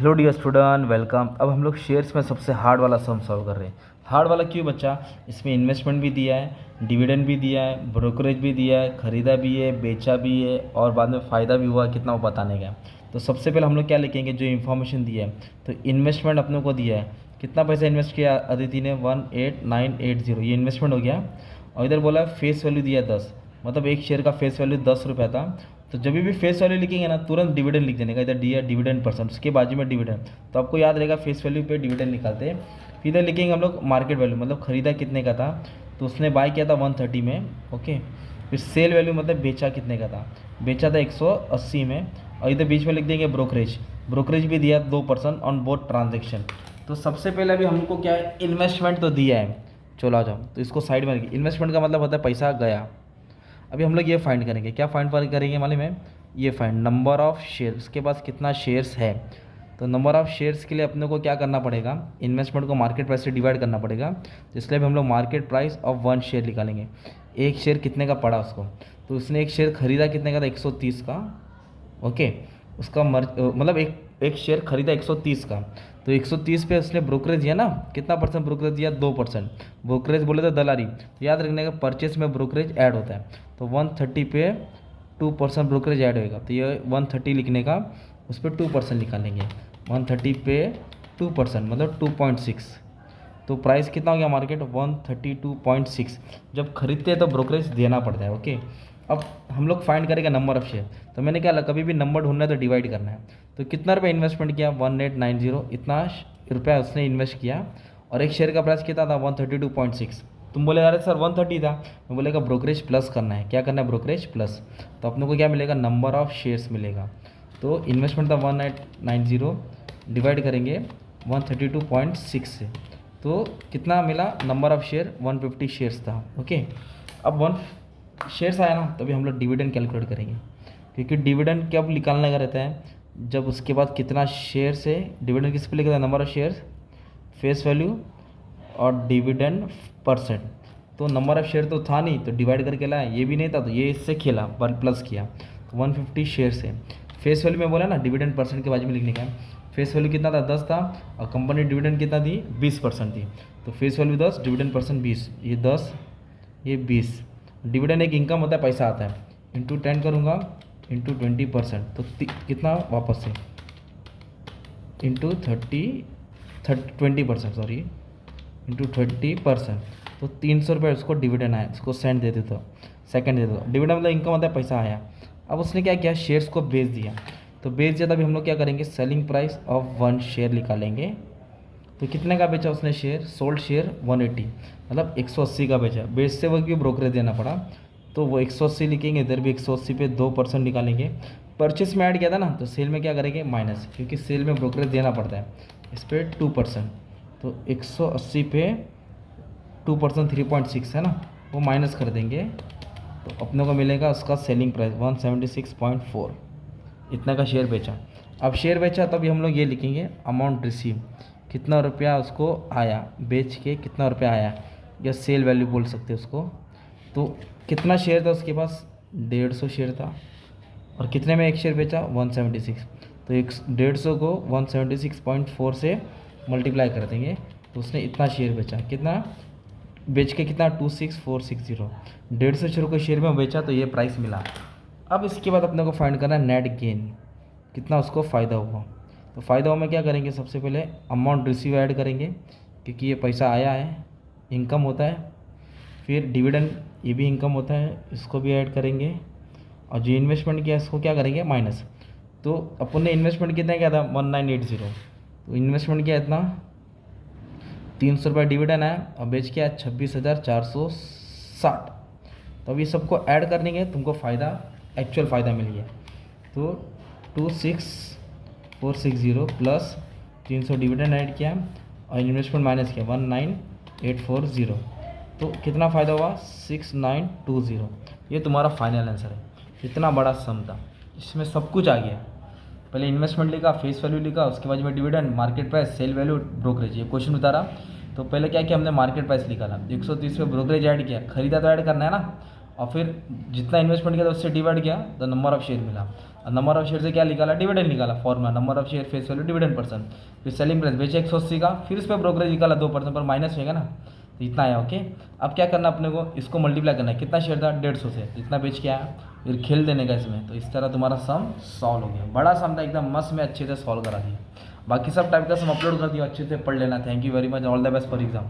Hello dear student, welcome. अब हम लोग शेयर्स में सबसे हार्ड वाला सम सॉल्व कर रहे हैं। हार्ड वाला क्यों बच्चा? इसमें इन्वेस्टमेंट भी दिया है, डिविडेंड भी दिया है, ब्रोकरेज भी दिया है, ख़रीदा भी है, बेचा भी है और बाद में फ़ायदा भी हुआ कितना वो बताने का। तो सबसे पहले हम लोग क्या लिखेंगे, जो इन्फॉर्मेशन दिया है। तो इन्वेस्टमेंट अपने को दिया है, कितना पैसा इन्वेस्ट किया अदिति ने, 18980, ये इन्वेस्टमेंट हो गया। और इधर बोला फेस वैल्यू दिया 10, मतलब एक शेयर का फेस वैल्यू 10 रुपये था। तो जब भी फेस वैल्यू लिखेंगे ना, तुरंत डिविडेंड लिख देने का। इधर दिया डिविडेंड परसेंट, उसके बाजू में डिविडेंड, तो आपको याद रहेगा फेस वैल्यू पे डिविडेंड निकालते हैं। फिर इधर लिखेंगे हम लोग मार्केट वैल्यू, मतलब ख़रीदा कितने का था, तो उसने बाय किया था 130 में, ओके। फिर सेल वैल्यू मतलब बेचा कितने का था, बेचा था 180 में। और इधर बीच में लिख देंगे ब्रोकरेज, ब्रोकरेज भी दिया 2% ऑन बोथ ट्रांजेक्शन। तो सबसे पहले अभी हमको क्या है, इन्वेस्टमेंट तो दिया है, चलो आ जाओ। तो इसको साइड में रखिए, इन्वेस्टमेंट का मतलब होता है पैसा गया। अभी हम लोग ये फाइंड करेंगे, क्या फाइंड करेंगे मालूम है, ये फाइंड नंबर ऑफ़ शेयर, उसके पास कितना शेयर्स है। तो नंबर ऑफ़ शेयर्स के लिए अपने को क्या करना पड़ेगा, इन्वेस्टमेंट को मार्केट प्राइस से डिवाइड करना पड़ेगा। तो इसलिए भी हम लोग मार्केट प्राइस ऑफ 1 शेयर निकालेंगे। एक शेयर कितने का पड़ा उसको, तो उसने एक शेयर खरीदा कितने का था, 130 का, ओके। उसका मतलब एक शेयर खरीदा 130 का, तो 130 पे उसने ब्रोकरेज दिया ना, कितना परसेंट ब्रोकरेज दिया, 2%। ब्रोकरेज बोले तो दलाली, तो याद रखने का परचेस में ब्रोकरेज ऐड होता है। तो 130 पे 2% ब्रोकरेज ऐड होएगा, तो ये 130 लिखने का, उस पर 2% निकालेंगे। 130 पे 2% मतलब 2.6, तो प्राइस कितना हो गया मार्केट, 132.6। जब खरीदते हैं तो ब्रोकरेज देना पड़ता है, ओके। अब हम लोग फाइंड करेंगे नंबर ऑफ शेयर। तो मैंने क्या, कभी भी नंबर ढूंढना है तो डिवाइड करना है। तो कितना रुपये इन्वेस्टमेंट किया, 1890, इतना रुपया उसने इन्वेस्ट किया। और एक शेयर का प्राइस कितना था, 132.6। तुम बोले अरे सर 130 था, मैं बोलेगा ब्रोकरेज प्लस करना है। क्या करना है, ब्रोकरेज प्लस। तो अपने को क्या मिलेगा, नंबर ऑफ़ शेयर्स मिलेगा। तो इन्वेस्टमेंट था 1890, डिवाइड करेंगे 132.6 से, तो कितना मिला, नंबर ऑफ़ शेयर 150 शेयर्स था, ओके। अब 1 शेयर्स आया ना, तभी हम लोग डिविडेंड कैलकुलेट करेंगे, क्योंकि डिविडेंड कब निकालने का रहता है, जब उसके बाद कितना शेयर से, डिविडेंड किस पे लिखा था, number of shares, face value और डिविडेंड परसेंट। तो नंबर ऑफ़ शेयर तो था नहीं, तो डिवाइड करके लाया, ये भी नहीं था तो ये इससे खेला, वन प्लस किया, तो 150 शेयर से। फेस वैल्यू में बोला ना, डिविडेंड परसेंट के बाजू में लिखने का है। फेस वैल्यू कितना था, 10 था, और कंपनी डिविडेंड कितना थी, 20% थी। तो फेस वैल्यू 10, डिविडेंड परसेंट 20, ये 10 ये 20। डिविडेंड एक इनकम होता है, पैसा आता है, इंटू 10 करूँगा, इंटू 20%, तो कितना वापस से, इंटू 20%, सॉरी, इंटू 20%, तो 300 रुपये उसको डिविडेंड आया। उसको सेंड दे देता, सेकंड दे देता। डिविडेंड मतलब इनकम होता है, पैसा आया। अब उसने क्या किया, शेयर्स को बेच दिया। तो बेच दिया, तभी हम लोग क्या करेंगे, सेलिंग प्राइस ऑफ 1 शेयर निकालेंगे। तो कितने का बेचा उसने शेयर, सोल्ड शेयर 180, मतलब 180 का बेचा। बेचते वक्त भी ब्रोकरेज देना पड़ा, तो वो 180 लिखेंगे, इधर भी 180 पे 2% निकालेंगे। परचेस में ऐड किया था ना, तो सेल में क्या करेंगे, माइनस, क्योंकि सेल में ब्रोकरेज देना पड़ता है। इस पर 2%, तो 180 पे 2% 3.6 है ना, वो माइनस कर देंगे। तो अपने को मिलेगा उसका सेलिंग प्राइस 176.4, इतना का शेयर बेचा। अब शेयर बेचा, तभी हम लोग ये लिखेंगे, अमाउंट रिसीव, कितना रुपया उसको आया, बेच के कितना रुपया आया, या सेल वैल्यू बोल सकते हैं उसको। तो कितना शेयर था उसके पास, 150 शेयर था, और कितने में एक शेयर बेचा, 176। तो 150 को 176.4 से मल्टीप्लाई कर देंगे, तो उसने इतना शेयर बेचा, कितना बेच के, कितना 26460, 150 शेयर को शेयर में बेचा, तो ये प्राइस मिला। अब इसके बाद अपने को फाइंड करना है नेट गेन, कितना उसको फ़ायदा हुआ। तो फ़ायदा हुआ में क्या करेंगे, सबसे पहले अमाउंट रिसीव ऐड करेंगे, क्योंकि ये पैसा आया है, इनकम होता है। फिर डिविडेंड, ये भी इनकम होता है, इसको भी ऐड करेंगे। और जो इन्वेस्टमेंट किया इसको क्या करेंगे, माइनस। तो अपन ने इन्वेस्टमेंट कितना किया था, 1980, तो इन्वेस्टमेंट किया इतना, 300 रुपये डिविडेंड आया, और बेच के आया 26,460। तो अब ये सबको ऐड करने के तुमको फ़ायदा, एक्चुअल फ़ायदा मिल गया। तो 26460 प्लस 300 डिविडेंड ऐड किया, और इन्वेस्टमेंट माइनस किया 19840, तो कितना फ़ायदा हुआ, 6920। ये तुम्हारा फाइनल आंसर है। इतना बड़ा सम था, इसमें सब कुछ आ गया। पहले इन्वेस्टमेंट लिखा, फेस वैल्यू लिखा, उसके बाद में dividend, market price, sale value, brokerage, ये क्वेश्चन बता रहा। तो पहले क्या किया हमने, मार्केट प्राइस निकाला, 130 पे ब्रोकरेज ऐड किया, खरीदा तो ऐड करना है ना, और फिर जितना इन्वेस्टमेंट किया था उससे डिवाइड किया, तो नंबर ऑफ शेयर मिला। नंबर ऑफ शेयर से क्या निकाला, डिविडेंड निकाला, formula number of share face value dividend percent. फिर सेलिंग प्राइस बेचे 180 का, फिर उस पर ब्रोकरेज निकाला 2% पर माइनस होगा ना, तो इतना आया। ओके, अब क्या करना अपने को, इसको मल्टीप्लाई करना है, कितना शेयर था 150 से, इतना बेच के आया, फिर खेल देने का इसमें। तो इस तरह तुम्हारा सम सॉल्व हो गया, बड़ा सम था एकदम मस्त में, अच्छे से सॉल्व करा दिया। बाकी सब टाइप का सम अपलोड कर दिया, अच्छे से पढ़ लेना। Thank you very much, all the best for exam.